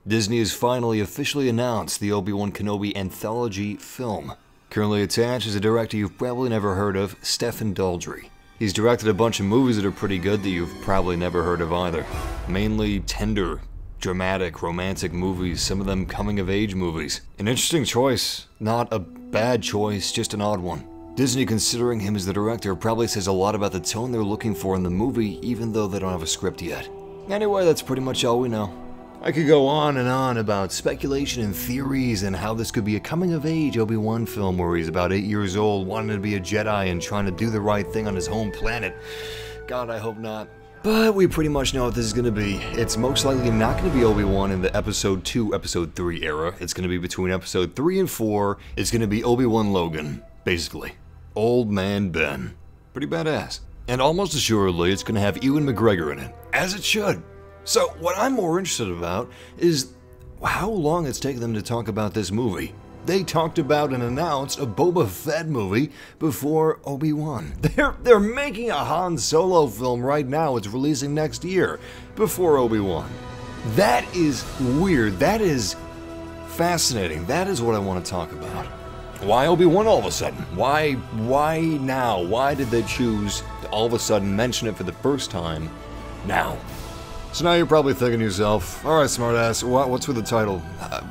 Disney has finally officially announced the Obi-Wan Kenobi Anthology film. Currently attached is a director you've probably never heard of, Stephen Daldry. He's directed a bunch of movies that are pretty good that you've probably never heard of either. Mainly tender, dramatic, romantic movies, some of them coming-of-age movies. An interesting choice, not a bad choice, just an odd one. Disney, considering him as the director, probably says a lot about the tone they're looking for in the movie, even though they don't have a script yet. Anyway, that's pretty much all we know. I could go on and on about speculation and theories and how this could be a coming-of-age Obi-Wan film where he's about 8 years old, wanting to be a Jedi and trying to do the right thing on his home planet. God, I hope not. But we pretty much know what this is going to be. It's most likely not going to be Obi-Wan in the Episode 2, Episode 3 era. It's going to be between Episode 3 and 4. It's going to be Obi-Wan Logan, basically. Old Man Ben. Pretty badass. And almost assuredly, it's going to have Ewan McGregor in it. As it should. So, what I'm more interested about is how long it's taken them to talk about this movie. They talked about and announced a Boba Fett movie before Obi-Wan. They're making a Han Solo film right now. It's releasing next year before Obi-Wan. That is weird. That is fascinating. That is what I want to talk about. Why Obi-Wan all of a sudden? Why now? Why did they choose to all of a sudden mention it for the first time now? So now you're probably thinking to yourself, alright smartass, what's with the title?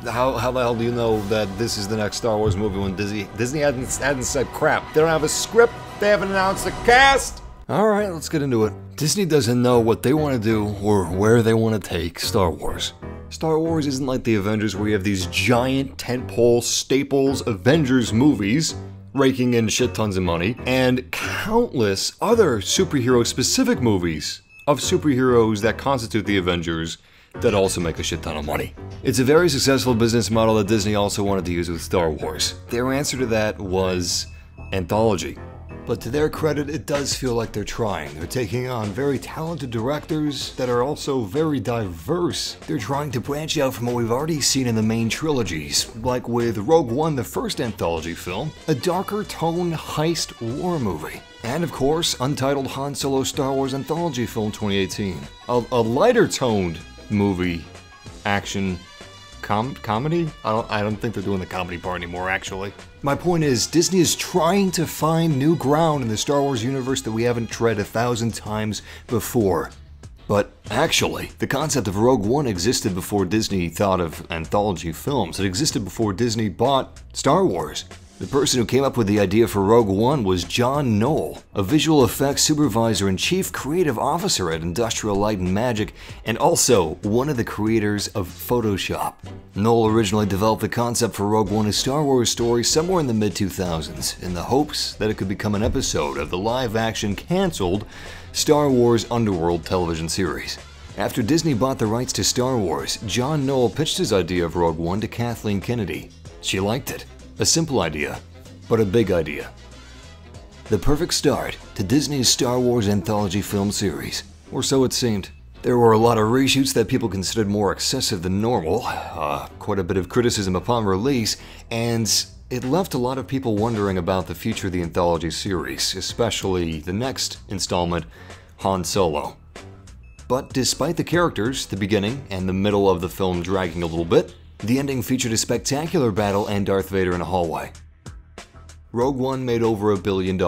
How the hell do you know that this is the next Star Wars movie when Disney hadn't said crap? They don't have a script, they haven't announced the cast! Alright, let's get into it. Disney doesn't know what they want to do or where they want to take Star Wars. Star Wars isn't like the Avengers where you have these giant tentpole staples Avengers movies raking in shit tons of money, and countless other superhero-specific movies of superheroes that constitute the Avengers that also make a shit ton of money. It's a very successful business model that Disney also wanted to use with Star Wars. Their answer to that was anthology. But to their credit, it does feel like they're trying. They're taking on very talented directors that are also very diverse. They're trying to branch out from what we've already seen in the main trilogies, like with Rogue One, the first anthology film, a darker tone heist war movie. And of course, untitled Han Solo Star Wars Anthology film 2018. A lighter toned movie, action, comedy? I don't think they're doing the comedy part anymore, actually. My point is, Disney is trying to find new ground in the Star Wars universe that we haven't tread 1,000 times before. But actually, the concept of Rogue One existed before Disney thought of anthology films. It existed before Disney bought Star Wars. The person who came up with the idea for Rogue One was John Knoll, a visual effects supervisor and chief creative officer at Industrial Light and Magic, and also one of the creators of Photoshop. Knoll originally developed the concept for Rogue One: A Star Wars Story somewhere in the mid-2000s, in the hopes that it could become an episode of the live-action cancelled Star Wars Underworld television series. After Disney bought the rights to Star Wars, John Knoll pitched his idea of Rogue One to Kathleen Kennedy. She liked it. A simple idea, but a big idea. The perfect start to Disney's Star Wars anthology film series, or so it seemed. There were a lot of reshoots that people considered more excessive than normal, quite a bit of criticism upon release, and it left a lot of people wondering about the future of the anthology series, especially the next installment, Han Solo. But despite the characters, the beginning and the middle of the film dragging a little bit, the ending featured a spectacular battle and Darth Vader in a hallway. Rogue One made over $1 billion,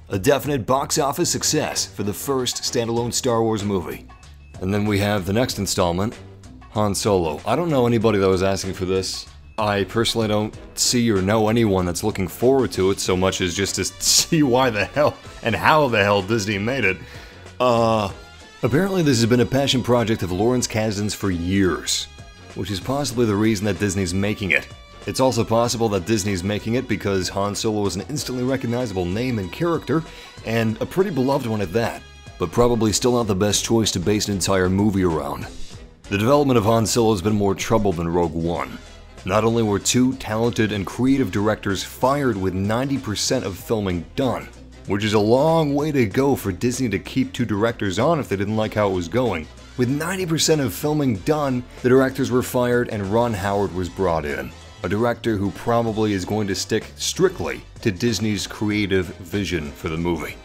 a definite box office success for the first standalone Star Wars movie. And then we have the next installment, Han Solo. I don't know anybody that was asking for this. I personally don't see or know anyone that's looking forward to it so much as just to see why the hell and how the hell Disney made it. Apparently this has been a passion project of Lawrence Kasdan's for years, which is possibly the reason that Disney's making it. It's also possible that Disney's making it because Han Solo is an instantly recognizable name and character, and a pretty beloved one at that, but probably still not the best choice to base an entire movie around. The development of Han Solo has been more trouble than Rogue One. Not only were two talented and creative directors fired with 90% of filming done, which is a long way to go for Disney to keep two directors on if they didn't like how it was going. With 90% of filming done, the directors were fired and Ron Howard was brought in, a director who probably is going to stick strictly to Disney's creative vision for the movie.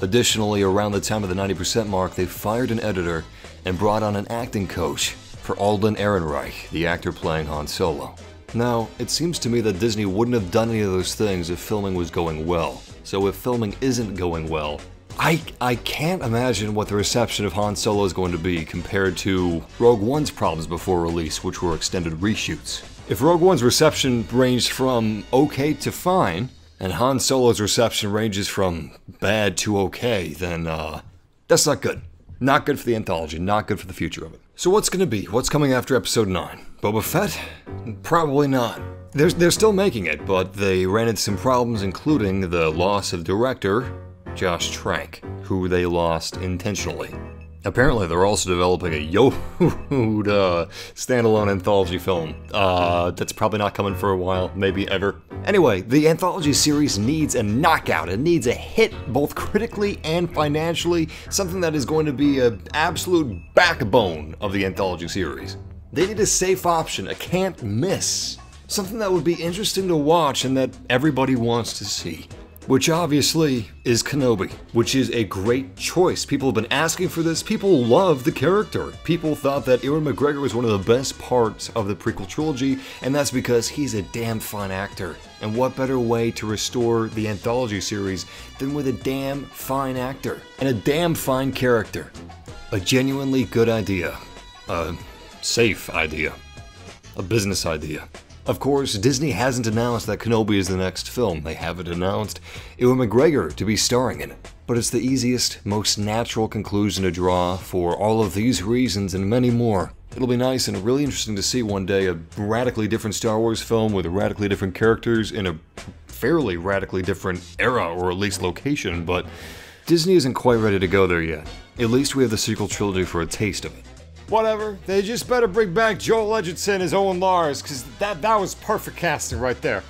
Additionally, around the time of the 90% mark, they fired an editor and brought on an acting coach for Alden Ehrenreich, the actor playing Han Solo. Now, it seems to me that Disney wouldn't have done any of those things if filming was going well. So if filming isn't going well, I can't imagine what the reception of Han Solo is going to be compared to Rogue One's problems before release, which were extended reshoots. If Rogue One's reception ranged from okay to fine, and Han Solo's reception ranges from bad to okay, then that's not good. Not good for the anthology, not good for the future of it. So what's gonna be? What's coming after episode 9? Boba Fett? Probably not. They're still making it, but they ran into some problems, including the loss of director Josh Trank, who they lost intentionally. Apparently, they're also developing a Yoda standalone anthology film. That's probably not coming for a while, maybe ever. Anyway, the anthology series needs a knockout. It needs a hit, both critically and financially, something that is going to be an absolute backbone of the anthology series. They need a safe option, a can't miss. Something that would be interesting to watch and that everybody wants to see. Which obviously is Kenobi, which is a great choice. People have been asking for this. People love the character. People thought that Ewan McGregor was one of the best parts of the prequel trilogy, and that's because he's a damn fine actor. And what better way to restore the anthology series than with a damn fine actor and a damn fine character? A genuinely good idea. A safe idea. A business idea. Of course, Disney hasn't announced that Kenobi is the next film. They haven't announced Ewan McGregor to be starring in it. But it's the easiest, most natural conclusion to draw for all of these reasons and many more. It'll be nice and really interesting to see one day a radically different Star Wars film with radically different characters in a fairly radically different era, or at least location, but Disney isn't quite ready to go there yet. At least we have the sequel trilogy for a taste of it. Whatever, they just better bring back Joel Edgerton as Owen Lars, because that was perfect casting right there.